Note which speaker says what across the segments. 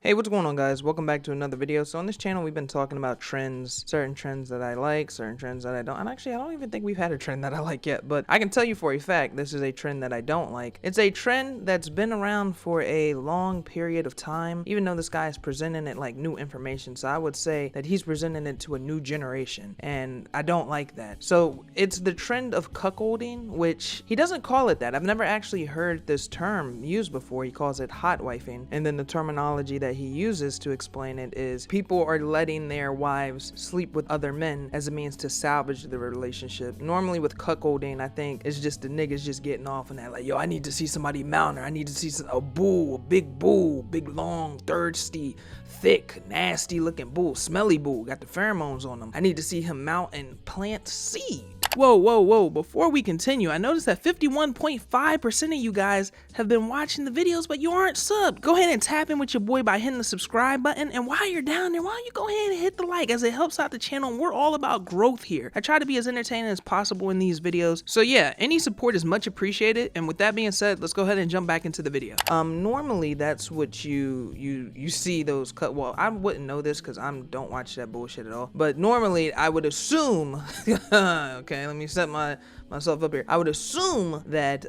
Speaker 1: Hey, what's going on, guys? Welcome back to another video. So on this channel, we've been talking about trends, certain trends that I like, certain trends that I don't. And actually, I don't even think we've had a trend that I like yet, but I can tell you for a fact, this is a trend that I don't like. It's a trend that's been around for a long period of time, even though this guy is presenting it like new information. So I would say that he's presenting it to a new generation, and I don't like that. So it's the trend of cuckolding, which he doesn't call it that. I've never actually heard this term used before. He calls it hot wifing, and then the terminology that he uses to explain it is people are letting their wives sleep with other men as a means to salvage the relationship. Normally with cuckolding, I think it's just the niggas just getting off on that, like, yo, I need to see somebody mount her. I need to see a bull, a big long, thirsty, thick, nasty looking bull, smelly bull, got the pheromones on him. I need to see him mount and plant seed. Whoa, before we continue, I noticed that 51.5% of you guys have been watching the videos, but you aren't subbed. Go ahead and tap in with your boy by hitting the subscribe button, and while you're down there, why don't you go ahead and hit the like, as it helps out the channel, and we're all about growth here. I try to be as entertaining as possible in these videos, so yeah, any support is much appreciated, and with that being said, let's go ahead and jump back into the video. Normally, that's what you see those cut, well, I wouldn't know this because I don't watch that bullshit at all, but normally, I would assume, okay, let me set myself up here. I would assume that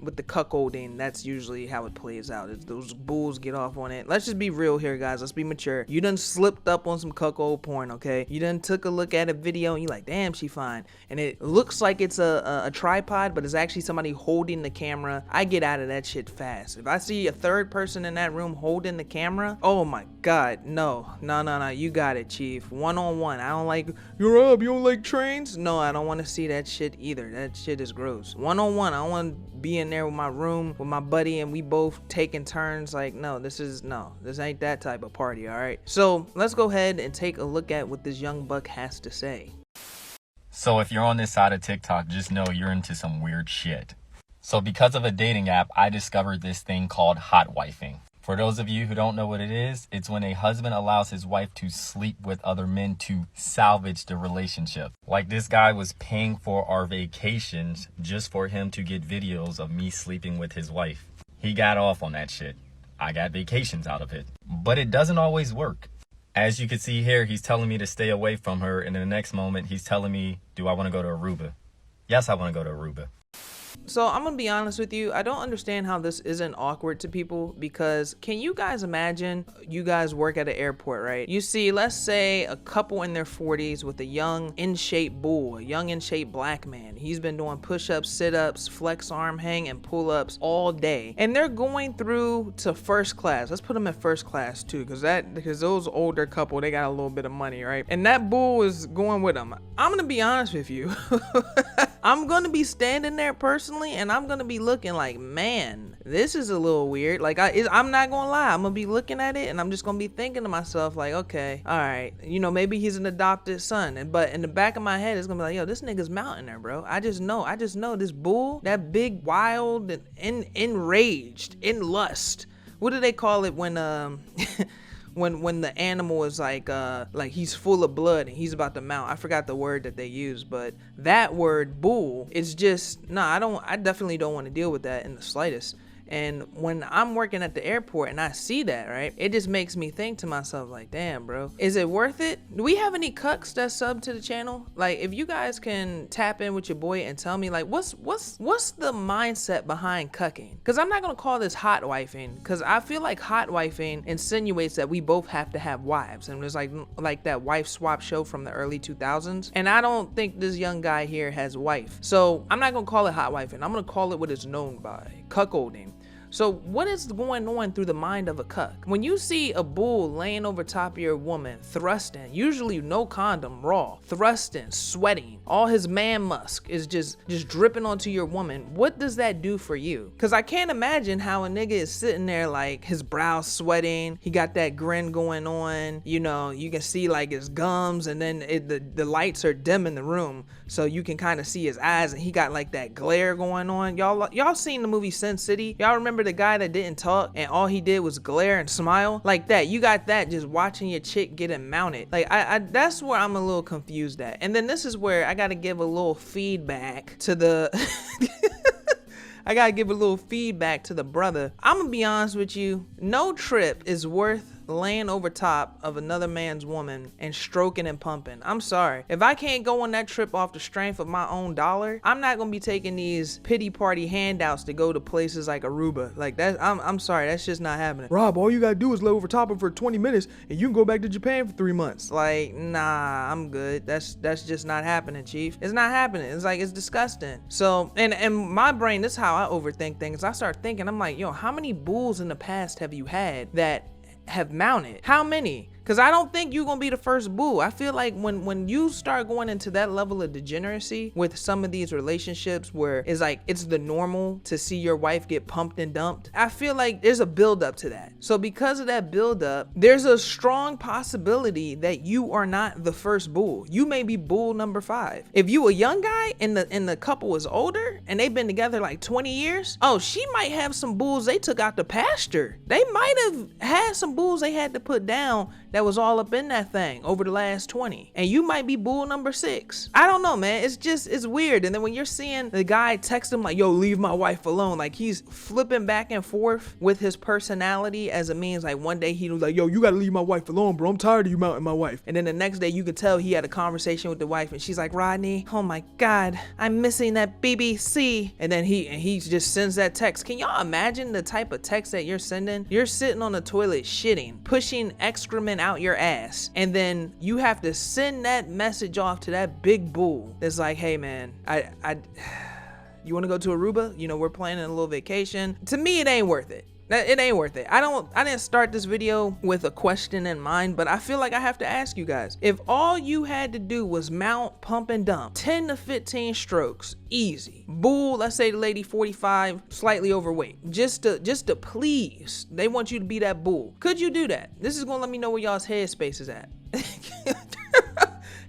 Speaker 1: with the cuckolding, that's usually how it plays out. It's those bulls get off on it. Let's just be real here, guys. Let's be mature. You done slipped up on some cuckold porn, okay? You done took a look at a video and you like, damn, she fine. And it looks like it's a tripod, but it's actually somebody holding the camera. I get out of that shit fast. If I see a third person in that room holding the camera, oh my God, no, you got it, chief. One-on-one. I don't like, you're up, you don't like trains? No, I don't want to see that shit either. That shit is gross. One-on-one, I don't want to be in there with my room with my buddy and we both taking turns. Like, no, this ain't that type of party, all right? So let's go ahead and take a look at what this young buck has to say.
Speaker 2: So if you're on this side of TikTok, just know you're into some weird shit. So because of a dating app, I discovered this thing called hot wifing. For those of you who don't know what it is, it's when a husband allows his wife to sleep with other men to salvage the relationship. Like this guy was paying for our vacations just for him to get videos of me sleeping with his wife. He got off on that shit. I got vacations out of it. But it doesn't always work. As you can see here, he's telling me to stay away from her, and in the next moment, he's telling me, do I want to go to Aruba? Yes, I want to go to Aruba.
Speaker 1: So I'm gonna be honest with you, I don't understand how this isn't awkward to people, because can you guys imagine, you guys work at an airport, right? You see, let's say a couple in their 40s with a young in-shape bull, a young in-shape black man. He's been doing push-ups, sit-ups, flex arm hang, and pull-ups all day. And they're going through to first class. Let's put them in first class too, because those older couple, they got a little bit of money, right? And that bull is going with them. I'm gonna be honest with you. I'm gonna be standing there personally, and I'm gonna be looking like, man, this is a little weird. Like, I'm not gonna lie, I'm gonna be looking at it and I'm just gonna be thinking to myself, like, okay, all right, you know, maybe he's an adopted son, but in the back of my head, it's gonna be like, yo, this nigga's mounting her, bro. I just know this bull, that big, wild, and enraged, in lust. What do they call it when when the animal is like he's full of blood and he's about to mount? I forgot the word that they use, but that word bull is just, I definitely don't want to deal with that in the slightest. And when I'm working at the airport and I see that, right, it just makes me think to myself, like, damn, bro, is it worth it? Do we have any cucks that sub to the channel? Like, if you guys can tap in with your boy and tell me, like, what's the mindset behind cucking? Because I'm not gonna call this hot wifing, because I feel like hot wifing insinuates that we both have to have wives, and there's like that wife swap show from the early 2000s, and I don't think this young guy here has a wife. So I'm not gonna call it hot wifing. I'm gonna call it what it's known by, cuckolding. So what is going on through the mind of a cuck? When you see a bull laying over top of your woman, thrusting, usually no condom, raw, thrusting, sweating, all his man musk is just dripping onto your woman, what does that do for you? Because I can't imagine how a nigga is sitting there like his brow sweating, he got that grin going on, you know, you can see like his gums, and then the lights are dim in the room, so you can kind of see his eyes, and he got like that glare going on. Y'all seen the movie Sin City? Y'all remember the guy that didn't talk and all he did was glare and smile? Like that, you got that just watching your chick getting mounted. Like I that's where I'm a little confused at. And then this is where I gotta give a little feedback to the I gotta give a little feedback to the brother. I'm gonna be honest with you, no trip is worth laying over top of another man's woman and stroking and pumping. I'm sorry. If I can't go on that trip off the strength of my own dollar, I'm not gonna be taking these pity party handouts to go to places like Aruba. Like that, I'm sorry, that's just not happening. Rob, all you gotta do is lay over top of him for 20 minutes and you can go back to Japan for 3 months. Like, nah, I'm good. That's just not happening, Chief. It's not happening. It's like, it's disgusting. So, and my brain, this is how I overthink things. I start thinking, I'm like, yo, how many bulls in the past have you had that have mounted? How many? Because I don't think you're going to be the first bull. I feel like when you start going into that level of degeneracy with some of these relationships where it's like it's the normal to see your wife get pumped and dumped, I feel like there's a buildup to that. So because of that buildup, there's a strong possibility that you are not the first bull. You may be bull number 5. If you a young guy and the couple is older and they've been together like 20 years, oh, she might have some bulls they took out the pasture. They might have had some bulls they had to put down that was all up in that thing over the last 20, and you might be bull number 6. I don't know, man. It's weird. And then when you're seeing the guy text him like, yo, leave my wife alone, like he's flipping back and forth with his personality as it means like one day he was like, yo, you gotta leave my wife alone, bro, I'm tired of you mounting my wife. And then the next day you could tell he had a conversation with the wife and she's like, Rodney, oh my god, I'm missing that BBC. And then he just sends that text. Can y'all imagine the type of text that you're sending? You're sitting on the toilet shitting, pushing excrement out your ass, and then you have to send that message off to that big bull that's like, hey man, you want to go to Aruba? You know, we're planning a little vacation. To me, it ain't worth it. It ain't worth it. I didn't start this video with a question in mind, but I feel like I have to ask you guys, if all you had to do was mount, pump, and dump 10 to 15 strokes, easy. Bull, let's say the lady 45, slightly overweight, just to please, they want you to be that bull. Could you do that? This is gonna let me know where y'all's headspace is at.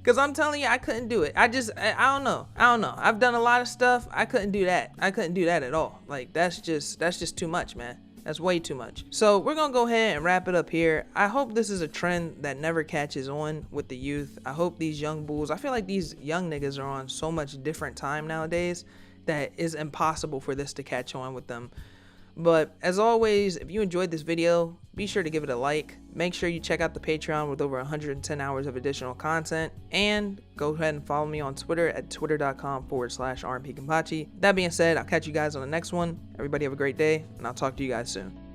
Speaker 1: Cause I'm telling you, I couldn't do it. I don't know. I've done a lot of stuff. I couldn't do that. I couldn't do that at all. Like that's just too much, man. That's way too much. So we're gonna go ahead and wrap it up here. I hope this is a trend that never catches on with the youth. I hope these young bulls, I feel like these young niggas are on so much different time nowadays that it's impossible for this to catch on with them. But as always, if you enjoyed this video, be sure to give it a like. Make sure you check out the Patreon with over 110 hours of additional content. And go ahead and follow me on Twitter at twitter.com/RMPKampachi. That being said, I'll catch you guys on the next one. Everybody have a great day, and I'll talk to you guys soon.